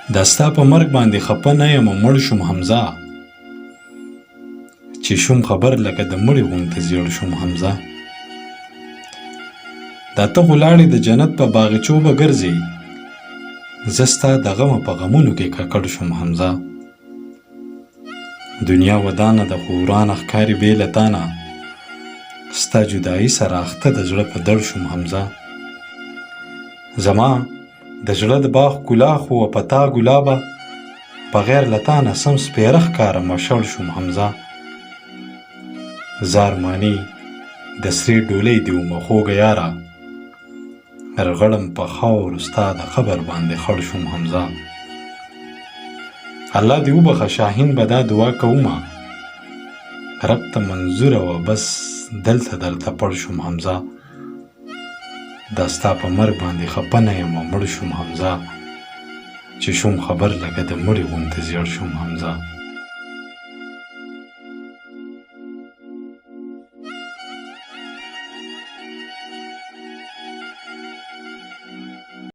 دا ستا په مرګ باندې خپه نه یم مړ شوم حمزه، چې شوم خبر لکه د مړي غونته زیړ شوم حمزه. دا ته غلاړې د جنت په باغچو به ګرځې، زه ستا د غمه په غمونو کې ککړ شوم حمزه. دنیا ودانه د خو ورانه ښکاري بې له تانه، ستا جدایي سره اخته د زړه په دړ شوم حمزه. زما د زړه د باغ ګلا خو په تا ګلابه، بغیر له تانه سم سپېره ښکاره مشړ شوم حمزه. زه ارماني د سرې ډولۍ دې ومه خوږه یاره، رغړم په خاورو ستا د قبر باندې خړ شوم حمزه. الله دې وبخه شاهین به دا دعا کومه، رب ته منظوره وه بس دلته درته پړ شوم حمزه. دا ستا په مرګ باندې خپه نه یم مړ شوم حمزه، چې شوم خبر لکه د مړي غونته زیړ شوم حمزه.